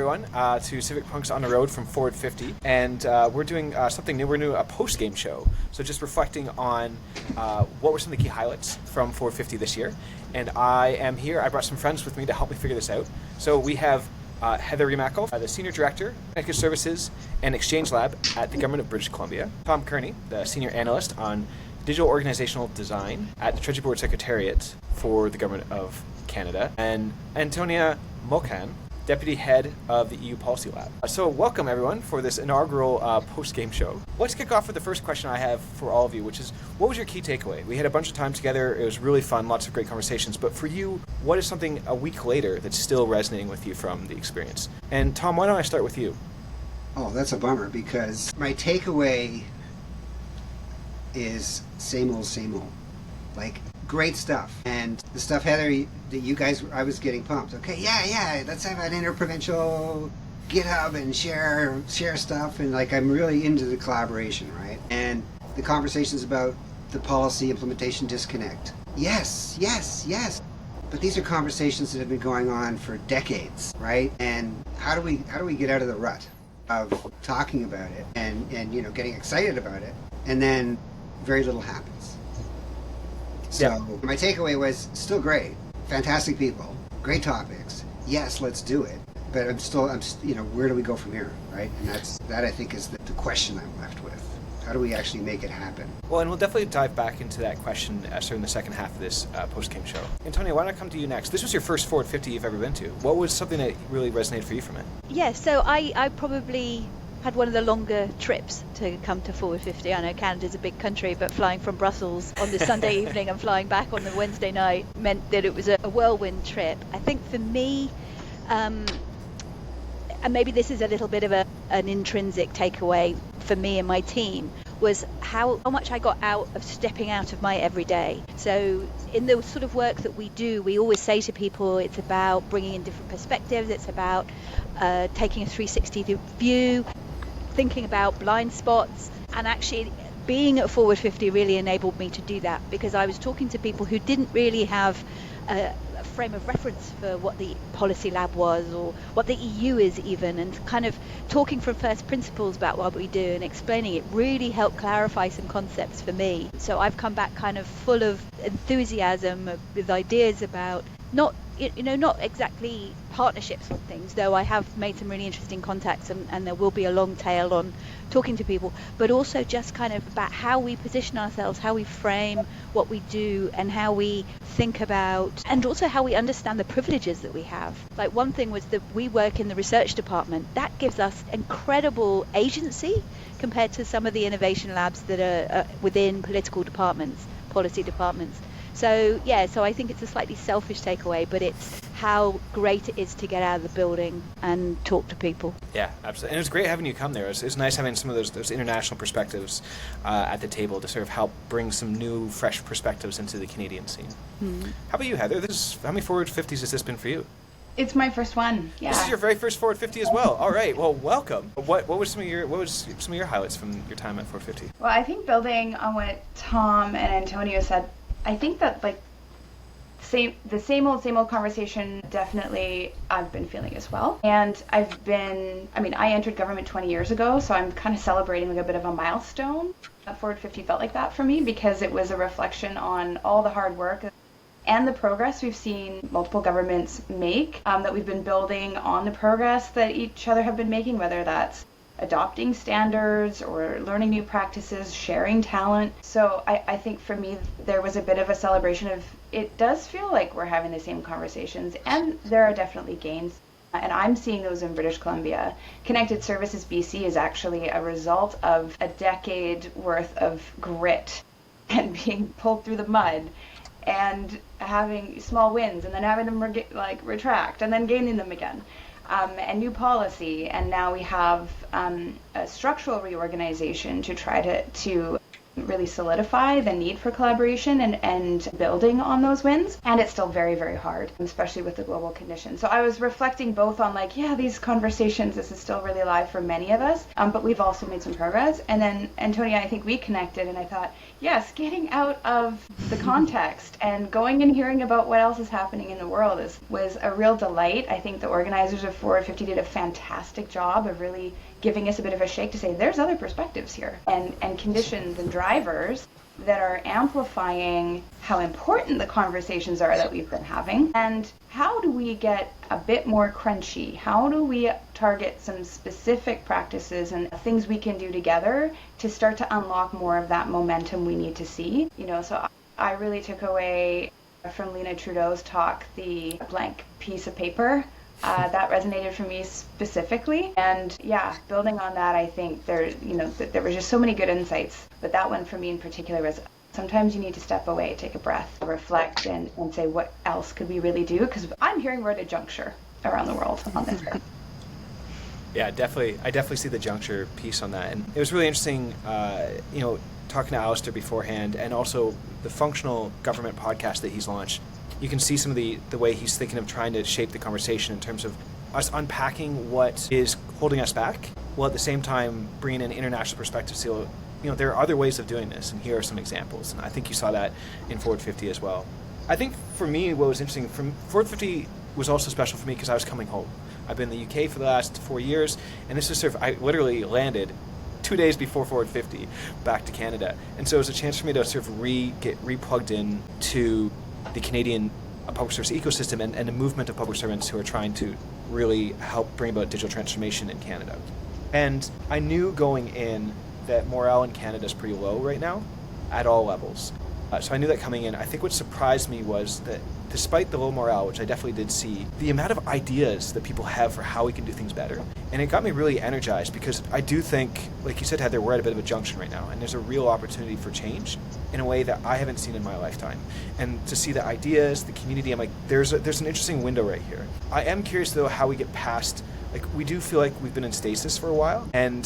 everyone, to Civic Punks on the Road from Forward 50, and we're doing something new. We're doing a post-game show, so just reflecting on what were some of the key highlights from Forward 50 this year. And I am here. I brought some friends with me to help me figure this out. So we have Heather Remackle, the Senior Director, Connected Services and Exchange Lab at the Government of British Columbia. Thom Kearney, the Senior Analyst on Digital Organizational Design at the Treasury Board Secretariat for the Government of Canada. And Antonia Mochan, Deputy Head of the EU Policy Lab. So welcome everyone for this inaugural post-game show. Let's kick off with the first question I have for all of you, which is, what was your key takeaway? We had a bunch of time together, it was really fun, lots of great conversations, but for you, what is something a week later that's still resonating with you from the experience? And Thom, why don't I start with you? Oh, that's a bummer, because my takeaway is same old. Like, great stuff. And the stuff, Heather, that you guys, I was getting pumped. Okay, yeah, let's have an interprovincial GitHub and share stuff. And like, I'm really into the collaboration, right? And the conversations about the policy implementation disconnect. Yes. But these are conversations that have been going on for decades, right? And how do we get out of the rut of talking about it and getting excited about it, and then very little happens. So my takeaway was still great, fantastic people, great topics. Yes, let's do it. But where do we go from here, right? And that I think is the question I'm left with. How do we actually make it happen? Well, and we'll definitely dive back into that question during the second half of this post-game show. Antonia, why don't I come to you next? This was your first Forward 50 you've ever been to. What was something that really resonated for you from it? Yeah, so I probably had one of the longer trips to come to Forward 50. I know Canada's a big country, but flying from Brussels on the Sunday evening and flying back on the Wednesday night meant that it was a whirlwind trip. I think for me, and maybe this is a little bit of an intrinsic takeaway for me and my team, was how much I got out of stepping out of my everyday. So in the sort of work that we do, we always say to people it's about bringing in different perspectives, it's about taking a 360 view, thinking about blind spots, and actually being at Forward 50 really enabled me to do that, because I was talking to people who didn't really have a frame of reference for what the policy lab was or what the EU is even, and kind of talking from first principles about what we do and explaining it really helped clarify some concepts for me. So I've come back kind of full of enthusiasm with ideas about not exactly partnerships on things, though I have made some really interesting contacts and there will be a long tail on talking to people, but also just kind of about how we position ourselves, how we frame what we do, and how we think about, and also how we understand the privileges that we have. Like, one thing was that we work in the research department. That gives us incredible agency compared to some of the innovation labs that are within political departments, policy departments. So I think it's a slightly selfish takeaway, but it's how great it is to get out of the building and talk to people. Yeah, absolutely. And it was great having you come there. It was nice having some of those international perspectives at the table to sort of help bring some new, fresh perspectives into the Canadian scene. How about you, Heather? How many Forward 50s has this been for you? It's my first one. Yeah. This is your very first Forward 50 as well. All right. Well, welcome. What was some of your highlights from your time at Forward 50? Well, I think building on what Thom and Antonio said, I think that the same old conversation definitely I've been feeling as well. And I entered government 20 years ago, so I'm kind of celebrating like a bit of a milestone. Forward 50 felt like that for me because it was a reflection on all the hard work and the progress we've seen multiple governments make, that we've been building on the progress that each other have been making, whether that's adopting standards or learning new practices, sharing talent. So I think for me, there was a bit of a celebration of, it does feel like we're having the same conversations, and there are definitely gains. And I'm seeing those in British Columbia. Connected Services BC is actually a result of a decade worth of grit and being pulled through the mud and having small wins and then having them retract and then gaining them again. And new policy, and now we have a structural reorganization to try to really solidify the need for collaboration and building on those wins. And it's still very, very hard, especially with the global conditions. So I was reflecting both on like, yeah, these conversations, this is still really live for many of us, but we've also made some progress. And then Antonia, I think we connected and I thought, yes, getting out of the context and going and hearing about what else is happening in the world was a real delight. I think the organizers of Forward 50 did a fantastic job of really giving us a bit of a shake to say there's other perspectives here and conditions and drivers that are amplifying how important the conversations are that we've been having. And how do we get a bit more crunchy? How do we target some specific practices and things we can do together to start to unlock more of that momentum we need to see? So I really took away from Lena Trudeau's talk the blank piece of paper. That resonated for me specifically, and yeah, building on that, I think there were just so many good insights, but that one for me in particular was sometimes you need to step away, take a breath, reflect, and say what else could we really do, because I'm hearing we're at a juncture around the world on this. Yeah, definitely. I definitely see the juncture piece on that, and it was really interesting, talking to Alistair beforehand, and also the Functional Government podcast that he's launched. You can see some of the way he's thinking of trying to shape the conversation in terms of us unpacking what is holding us back, while at the same time bringing in international perspectives. So, there are other ways of doing this, and here are some examples. And I think you saw that in Forward 50 as well. I think for me, what was interesting from Forward 50 was also special for me because I was coming home. I've been in the UK for the last 4 years, and this is I literally landed 2 days before Forward 50 back to Canada. And so it was a chance for me to sort of get re-plugged in to the Canadian public service ecosystem and the movement of public servants who are trying to really help bring about digital transformation in Canada. And I knew going in that morale in Canada is pretty low right now at all levels. So I knew that coming in. I think what surprised me was that despite the low morale, which I definitely did see, the amount of ideas that people have for how we can do things better. And it got me really energized because I do think, like you said, Heather, we're at a bit of a junction right now, and there's a real opportunity for change in a way that I haven't seen in my lifetime. And to see the ideas, the community, I'm like, there's an interesting window right here. I am curious, though, how we get past, we do feel like we've been in stasis for a while, and,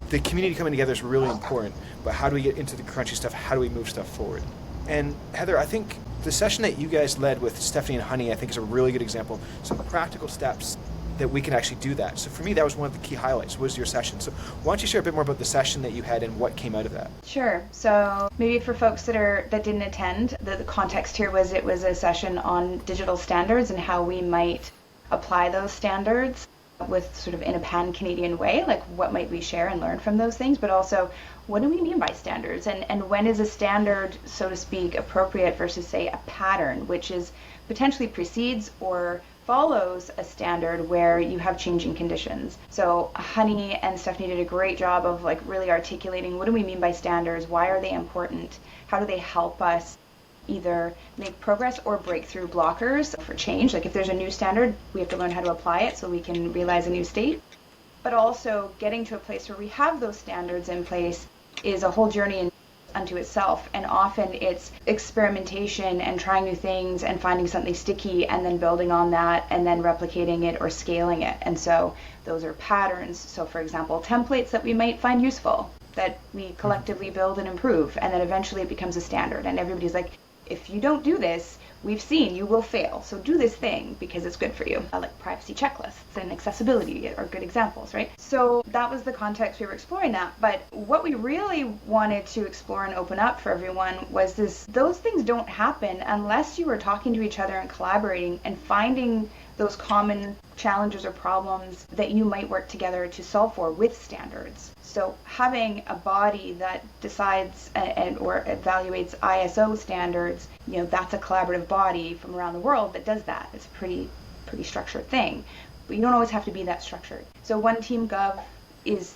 the community coming together is really important, but how do we get into the crunchy stuff? How do we move stuff forward? And Heather, I think the session that you guys led with Stephanie and Honey, I think is a really good example, some practical steps that we can actually do that. So for me, that was one of the key highlights, was your session. So why don't you share a bit more about the session that you had and what came out of that? Sure. So maybe for folks that didn't attend, the context here was it was a session on digital standards and how we might apply those standards with sort of in a pan-Canadian way, like what might we share and learn from those things, but also what do we mean by standards, and when is a standard, so to speak, appropriate versus, say, a pattern, which is potentially precedes or follows a standard where you have changing conditions. So Honey and Stephanie did a great job of really articulating what do we mean by standards, why are they important, how do they help us either make progress or break through blockers for change. Like if there's a new standard, we have to learn how to apply it so we can realize a new state. But also getting to a place where we have those standards in place is a whole journey unto itself. And often it's experimentation and trying new things and finding something sticky and then building on that and then replicating it or scaling it. And so those are patterns. So for example, templates that we might find useful that we collectively build and improve, and then eventually it becomes a standard. And everybody's like, if you don't do this, we've seen you will fail. So do this thing because it's good for you. Like privacy checklists and accessibility are good examples, right? So that was the context we were exploring that. But what we really wanted to explore and open up for everyone was those things don't happen unless you are talking to each other and collaborating and finding those common challenges or problems that you might work together to solve for with standards. So having a body that decides or evaluates ISO standards, that's a collaborative body from around the world that does that. It's a pretty structured thing, but you don't always have to be that structured. So One Team Gov is,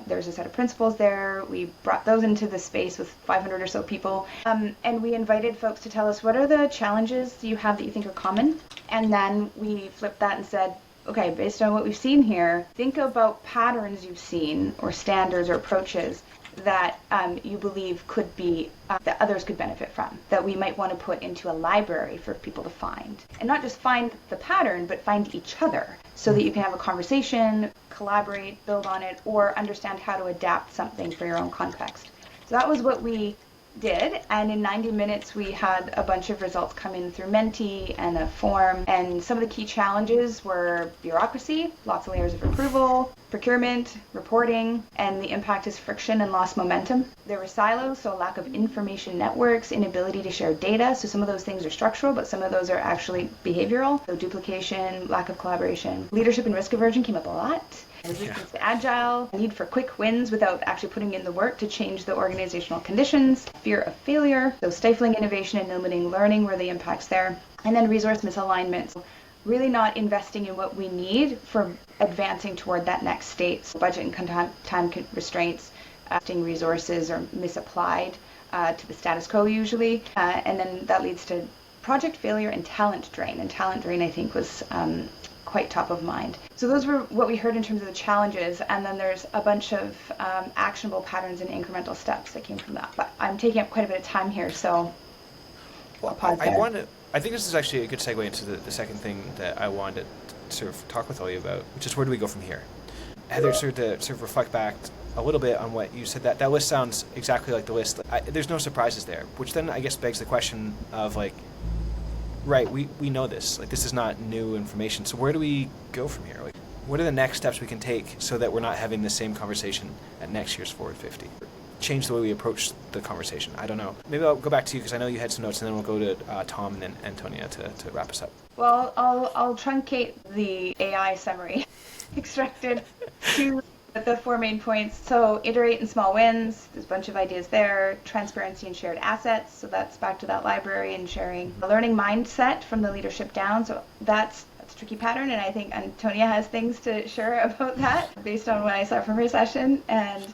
there's a set of principles there. We brought those into the space with 500 or so people, and we invited folks to tell us what are the challenges you have that you think are common, and then we flipped that and said, okay, based on what we've seen here, think about patterns you've seen or standards or approaches that you believe could be, that others could benefit from, that we might want to put into a library for people to find. And not just find the pattern, but find each other so that you can have a conversation, collaborate, build on it, or understand how to adapt something for your own context. So that was what we did, and in 90 minutes we had a bunch of results come in through Menti and a form, and some of the key challenges were bureaucracy, lots of layers of approval, procurement, reporting, and the impact is friction and lost momentum. There were silos, so lack of information networks, inability to share data, so some of those things are structural, but some of those are actually behavioral, so duplication, lack of collaboration. Leadership and risk aversion came up a lot. Resistance to agile, need for quick wins without actually putting in the work to change the organizational conditions, fear of failure, so stifling innovation and limiting learning were the impacts there, and then resource misalignment. So really not investing in what we need for advancing toward that next state. So budget and time restraints, resources are misapplied to the status quo usually, and then that leads to project failure and talent drain. And talent drain, I think, was quite top of mind. So those were what we heard in terms of the challenges, and then there's a bunch of actionable patterns and incremental steps that came from that. But I'm taking up quite a bit of time here, so I'll pause there. I think this is actually a good segue into the second thing that I wanted to sort of talk with all of you about, which is where do we go from here? Heather, sort of reflect back a little bit on what you said. That list sounds exactly like the list. There's no surprises there, which then I guess begs the question of like, right, we know this. Like, this is not new information. So where do we go from here? Like, what are the next steps we can take so that we're not having the same conversation at next year's Forward 50? Change the way we approach the conversation. I don't know. Maybe I'll go back to you because I know you had some notes, and then we'll go to Thom and then Antonia to wrap us up. Well, I'll truncate the AI summary extracted to the 4 main points. So iterate in small wins. There's a bunch of ideas there. Transparency and shared assets. So that's back to that library and sharing. A learning mindset from the leadership down. So that's a tricky pattern, and I think Antonia has things to share about that based on what I saw from her session. And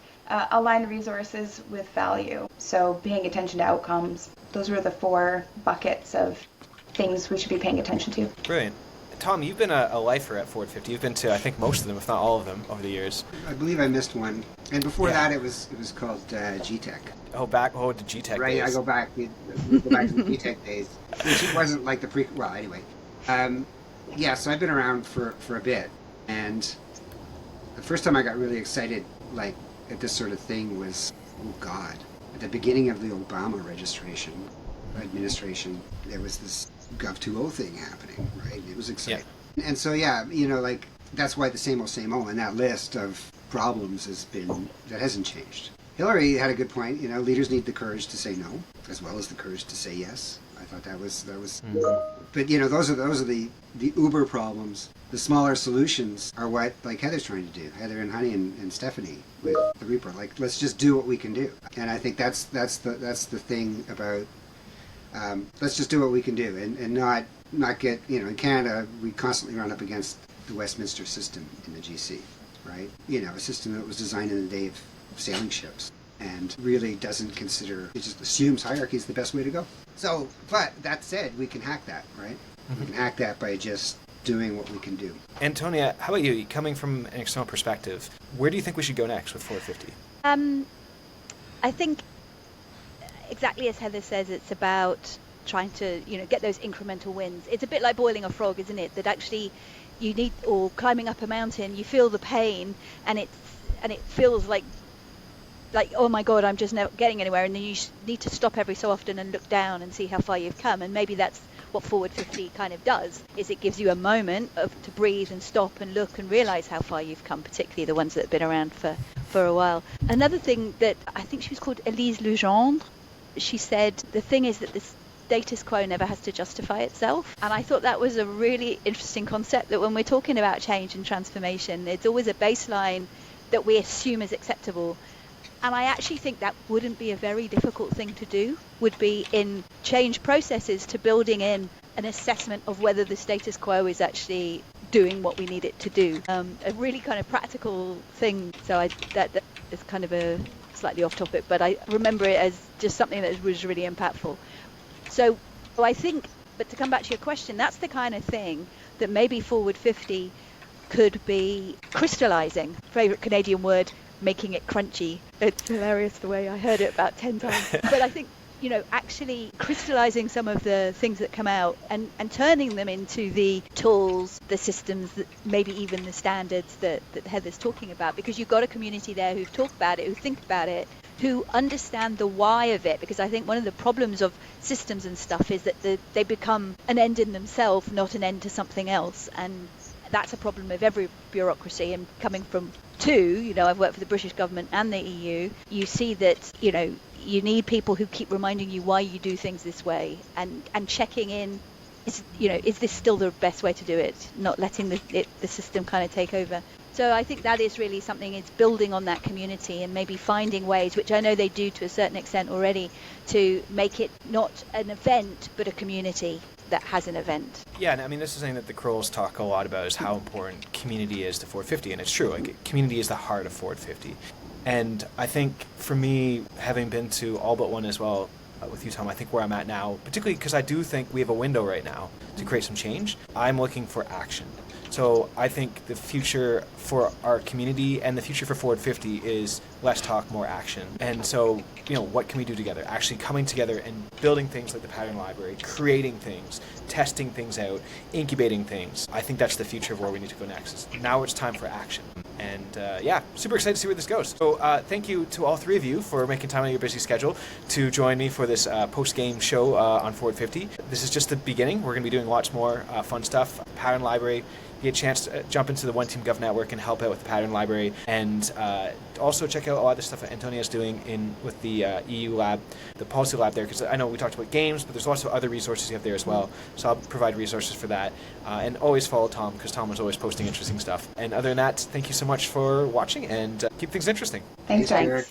align resources with value. So paying attention to outcomes. Those were the 4 buckets of things we should be paying attention to. Brilliant. Thom, you've been a lifer at Forward 50. You've been to, I think, most of them, if not all of them, over the years. I believe I missed one. And before that, it was called GTech. Oh, the GTech right, days. I go back. We go back to the GTech days, which it wasn't like the well, anyway. So I've been around for a bit. And the first time I got really excited, like, at this sort of thing was, oh God, at the beginning of the Obama administration, there was this Gov 2.0 thing happening, right? It was exciting. Yeah. And so, like, that's why the same old, and that list of problems that hasn't changed. Hillary had a good point, leaders need the courage to say no, as well as the courage to say yes. I thought that was. But, those are the uber problems. The smaller solutions are what, like, Heather's trying to do. Heather and Honey and Stephanie with the Reaper. Like, let's just do what we can do. And I think that's the thing about let's just do what we can do and not get, in Canada, we constantly run up against the Westminster system in the GC, right? A system that was designed in the day of sailing ships and really doesn't consider, it just assumes hierarchy is the best way to go. So, but that said, we can hack that, right? Mm-hmm. We can hack that by just doing what we can do. Antonia, how about you? Coming from an external perspective, where do you think we should go next with 450? I think exactly as Heather says, it's about trying to, get those incremental wins. It's a bit like boiling a frog, isn't it? That actually you need, or climbing up a mountain, you feel the pain, and it feels like, oh my God, I'm just not getting anywhere. And then you need to stop every so often and look down and see how far you've come. And maybe that's what Forward 50 kind of does, is it gives you a moment to breathe and stop and look and realize how far you've come, particularly the ones that have been around for a while. Another thing that I think she was called Elise Legendre, she said the thing is that the status quo never has to justify itself. And I thought that was a really interesting concept, that when we're talking about change and transformation, it's always a baseline that we assume is acceptable. And I actually think that wouldn't be a very difficult thing to do, would be in change processes to building in an assessment of whether the status quo is actually doing what we need it to do. A really kind of practical thing. So that is kind of a slightly off topic, but I remember it as just something that was really impactful. So I think, but to come back to your question, that's the kind of thing that maybe Forward 50 could be crystallizing. Favorite Canadian word, making it crunchy. It's hilarious the way I heard it about 10 times. But I think, actually crystallizing some of the things that come out and turning them into the tools, the systems, that maybe even the standards that Heather's talking about, because you've got a community there who've talked about it, who think about it, who understand the why of it, because I think one of the problems of systems and stuff is that they become an end in themselves, not an end to something else. And that's a problem of every bureaucracy. And coming from two, I've worked for the British government and the EU, you see that, you need people who keep reminding you why you do things this way, and checking in, is this still the best way to do it? Not letting the system kind of take over. So I think that is really something, it's building on that community and maybe finding ways, which I know they do to a certain extent already, to make it not an event, but a community that has an event. Yeah, and I mean, this is something that the Krolls talk a lot about, is how important community is to Forward 50, and it's true. Like, community is the heart of Forward 50. And I think for me, having been to all but one as well, with you, Thom, I think where I'm at now, particularly because I do think we have a window right now to create some change, I'm looking for action. So I think the future for our community and the future for Forward 50 is less talk, more action. And so, what can we do together? Actually coming together and building things like the pattern library, creating things, testing things out, incubating things. I think that's the future of where we need to go next. Now it's time for action. And super excited to see where this goes. So thank you to all three of you for making time out of your busy schedule to join me for this post-game show on Forward 50. This is just the beginning. We're going to be doing lots more fun stuff. Pattern library, get a chance to jump into the One Team Gov network and help out with the pattern library, and also check out a lot of the stuff that Antonia's doing with the EU lab, the policy lab there, because I know we talked about games, but there's lots of other resources you have there as well, so I'll provide resources for that. And always follow Thom, because Thom is always posting interesting stuff. And other than that, thank you so much for watching, and keep things interesting. Thanks. Eric.